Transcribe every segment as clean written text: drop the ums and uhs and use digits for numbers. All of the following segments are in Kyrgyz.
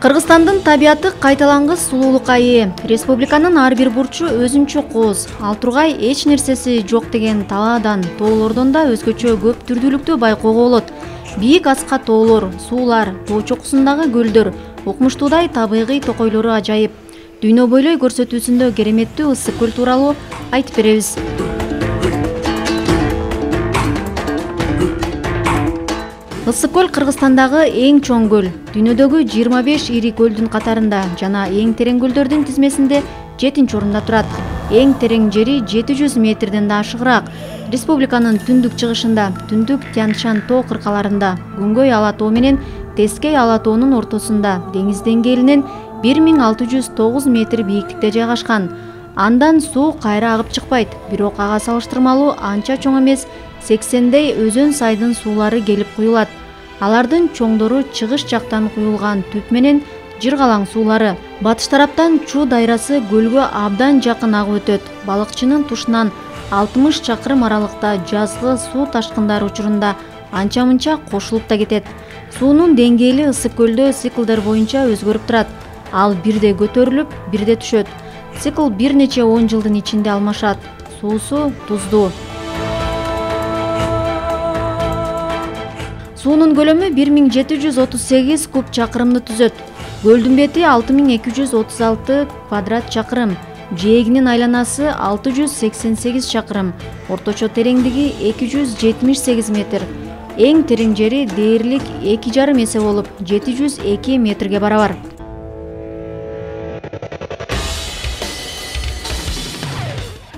Кыргызстандын табияты кайталангыс сулуулукка ээ. Республиканын ар бир бурчу өзүнчө кооз. Ал тургай эч нерсеси жок деген талаадан, тоолордон да өзгөчө көп түрдүүлүктү байкоого болот. Бийик аска тоолор, суулар, тоо чокусундагы көлдөр, укмуштуудай табигый токойлору ажайып. Дүйнө бойлой көрсөтүүсүндө кереметтүү ысык көл тууралуу айтып беребиз. Ысык көл Кыргызстандагы эң чоң көл. Дүйнөдөгү 25 ири көлдүн катарында жана эң терең көлдөрдүн тизмесинде 7-орунда турат. Эң терең жери 700 метрден да ашыгыраак. Республиканын түндүк чыгышында, түндүк Тянь-Шань тоо кыркаларында, Күнгөй ала тоо менен Тескей ала тоонун ортосунда деңиз деңгээлинен 1609 метр бийиктикте жайгашкан. Андан суу кайра агып чыкпайт, бирок ага салыштырмалуу анча чоң эмес 80дей өзөн сайдын суулары келип куюлат. Алардын чоңдору чыгыш жактан куюлган түп менен жыргалаң суулары. Батыш тараптан Чуу дайрасы көлгө абдан жакын агып өтөт. Балыкчынын тушунан 60 чакырым аралыкта жазгы суу ташкындары учурунда анча-мынча кошулуп да кетет. Суунун деңгээли ысык көлдө циклдер боюнча өзгөрүп турат. Ал бирде көтөрүлүп, бирде түшөт. Цикл бир нече 10 жылдын ичинде алмашат. Суусу туздуу. Суунун көлөмү 1738 куб чакырымды түзөт. Көлдүн бети 6236 квадрат чакырым. Жээгинин айланасы 688 чакырым. Орточо тереңдиги 278 метр. Эң терең жери дээрлик 2,5 эсе болуп 702 метрге барабар.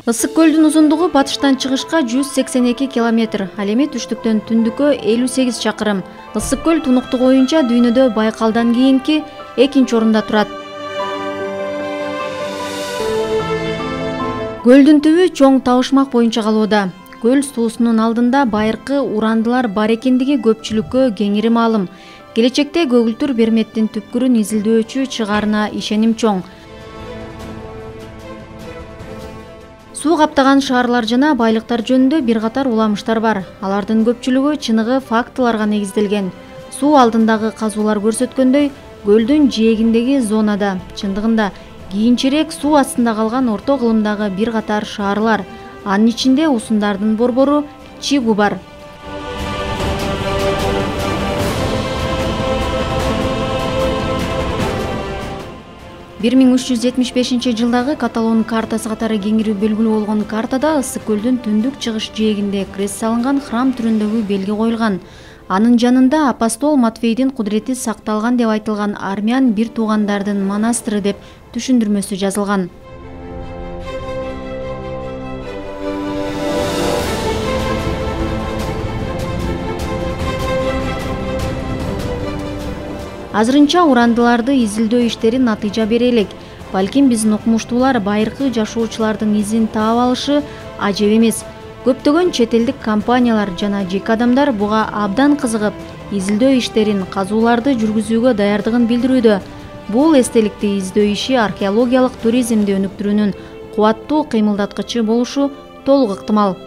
Ысык көлдүн узундугу батыштан чыгышка 182 километр, ал эми түштүктөн түндүккө 58 чакырым. Ысык көл тунуктугу боюнча дүйнөдө Байкалдан кийинки 2-орунда турат. Көлдүн түбү чоң табышмак боюнча калууда. Көл суусунун алдында байыркы урандылар бар экендиги көпчүлүккө кеңири маалым. Келечекте көгүлтүр Берметтин түпкүрүн изилдөөчү чыгаарына ишеним чоң. Суу каптаган шаарлар жана байлыктар жөнүндө бир катар уламыштар бар. Алардын көпчүлүгү чыныгы фактыларга негизделген. Суу алдындагы казуулар көрсөткөндөй, көлдүн жээгиндеги зонада, чындыгында кийинчерээк суу астында калган орто кылымдагы бир катар шаарлар, анын ичинде усундардын борбору Чигу бар. — 1375 жылдагы Каталон картасы катары кеңири белгилүү болгон картада ысык көлдүн түндүк чыгыш жээгинде крест салынган храм түрүндөгү белги коюлган. Анын жанында апостол Матфейдин кудурети сакталган деп айтылган армян бир туугандардын монастыры деп түшүндүрмөсү жазылган. Азырынча урандыларды изилдөө иштери натыйжа бере элек. Балким биздин окумуштуулар байыркы жашоочулардын изин таап алышы ажеп эмес. Көптөгөн чет элдик компаниялар жана жеке адамдар буга абдан кызыгып, изилдөө иштерин, казууларды жүргүзүүгө даярдыгын билдирүүдө. Бул эстеликти издөө иши археологиялык туризмди өнүктүрүүнүн кубаттуу кыймылдаткычы болушу толук ыктымал.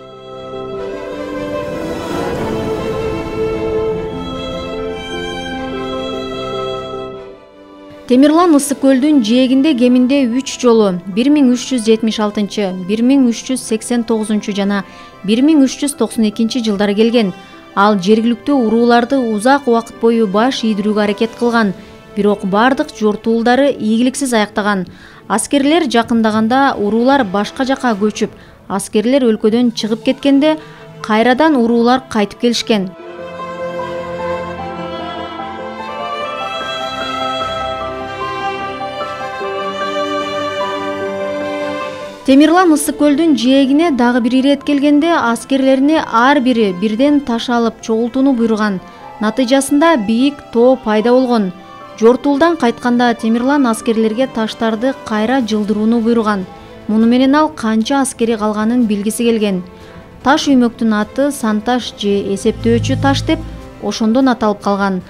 Темирлан ысык көлдүн жээгинде кеминде 3 жолу 1376, 1389 жана 1392 жылдары келген. Ал жергиликтүү урууларды узак убакыт бою баш ийдирүүгө аракет кылган, бирок бардык жортуулдары ийгиликсиз аяктаган. Аскерлер жакындаганда уруулар башка жакка көчүп, аскерлер өлкөдөн чыгып кеткенде кайрадан уруулар кайтып келишкен. Темирлан ысык көлдүн жээгине дагы бир ирет келгенде аскерлерине ар бири бирден таш алып чогултууну буйруган. Натыйжасында бийик тоо пайда болгон. Жортуулдан кайтканда Темирлан аскерлерге таштарды кайра жылдырууну буйруган. Муну менен ал канча аскери калганын билгиси келген. Таш үймөктүн аты Санташ же эсептөөчү таш деп ошондон аталып калган.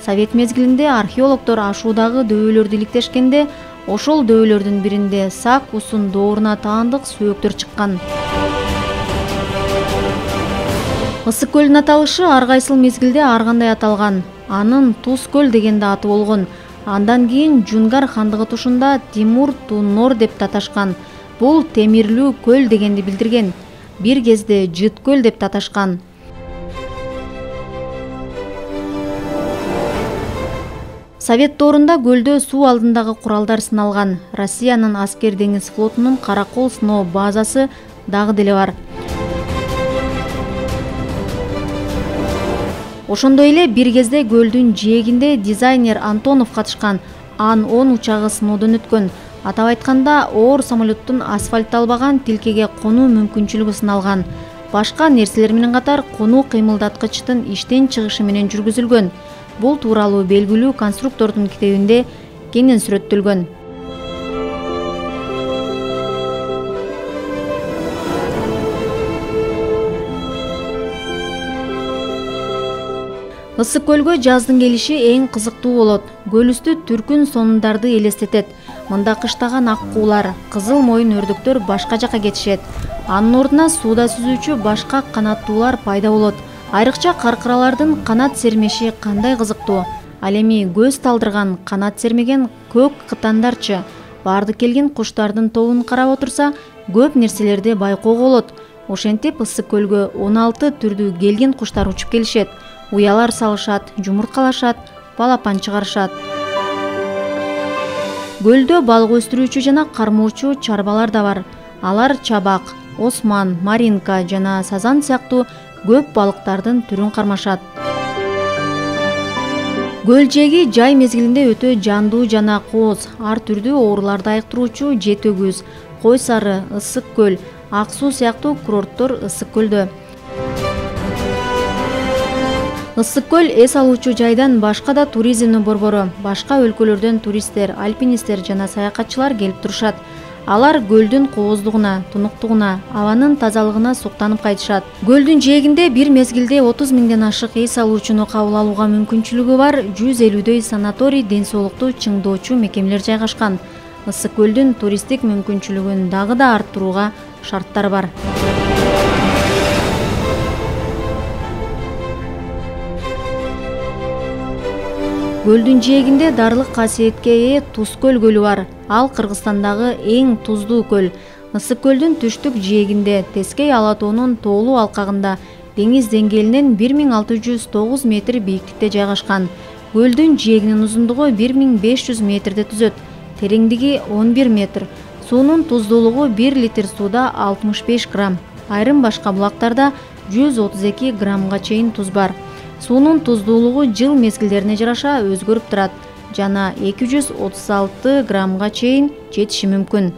Совет мезгилинде археологдор ашуудагы дөбөлөрдү иликтешкенде, ошол дөбөлөрдүн биринде сак усун дооруна таандык сөөктөр чыккан. Ысык көлдүн аталышы ар кайсыл мезгилде ар кандай аталган. Анын Туз көл деген да аты болгон. Андан кийин Жунгар хандыгы тушунда Тимур Туннор деп аташкан. Бул темирлүү көл дегенди билдирген. Бир кезде Жыт көл деп аташкан. Совет доорунда көлдө суу алдындагы куралдар сыналган. Россиянын аскер деңиз флотунун Каракол сыноо базасы дагы деле бар. Ошондой эле бир кезде көлдүн жээгинде дизайнер Антонов катышкан. Ан-10 учагы сыноодон өткөн. Атап айтканда, оор самолеттун асфальтталбаган тилкеге конуу мүмкүнчүлүгү сыналган. Башка нерселер менен катар конуу кыймылдаткычтын иштен чыгышы менен жүргүзүлгөн. Бул тууралуу белгилүү конструктордун китебинде кенен сүрөттөлгөн. Ысык көлгө жаздын келиши эң кызыктуу болот. Көл үстү түркүн сонундарды элестетет. Мында кыштаган ак куулар, кызыл моюн өрдөктөр башка жака кетишет. Анын ордуна сууда сүзүүчү башка канаттуулар пайда болот. Айрыкча каркыралардын канат сермеши кандай кызыктуу. Ал эми көз талдырган канат сермеген көк кытандарчы. Барды келген куштардын тобун карап отурса, көп нерселерди байкоого болот. Ошентип ысык көлгө 16 түрдүү келген куштар учуп келишет. Уялар салышат, жумурткалашат, балапан чыгарышат. Көлдө балык өстүрүүчү жана кармоочу чарбалар да бар. Алар чабак, осман, маринка жана сазан сыяктуу көп балыктардын түрүн кармашат. Көл жээги жай мезгилинде өтө жандуу жана кооз, ар түрдүү ооруларды айыктыруучу жетөгүз, кой сары, ысык көл, ак суу сыяктуу курорттор ысык көлдө. Ысык көл эс алуучу жайдан башка да туризмдин борбору. Башка өлкөлөрдөн туристтер, альпинисттер жана саякатчылар келип турушат. Алар көлдүн кооздугуна, тунуктугуна, абанын тазалыгына суктанып кайтышат. Көлдүн жээгинде бир мезгилде 30 миңден ашык эс алуучуну кабыл алууга мүмкүнчүлүгү бар 150дөй санаторий, ден соолукту чыңдоочу мекемелер жайгашкан. Ысык көлдүн туристтик мүмкүнчүлүгүн дагы да арттырууга шарттар бар. Көлдүн жээгинде дарлык касиетке ээ Туз көлү бар. Ал Кыргызстандагы эң туздуу көл. Ысык көлдүн түштүк жээгинде Тескей ала тоонун тоолуу алкагында деңиз деңгээлинен 1609 метр бийиктикте жайгашкан. Көлдүн жээгинин узундугу 1500 метрди түзөт. Тереңдиги 11 метр. Суунун туздуулугу 1 литр сууда 65 грамм. Айрым башка булактарда 132 граммга чейин туз бар. Суунун туздуулугу жыл мезгилдерине жараша өзгөрүп турат жана 236 граммга чейин жетиши мүмкүн.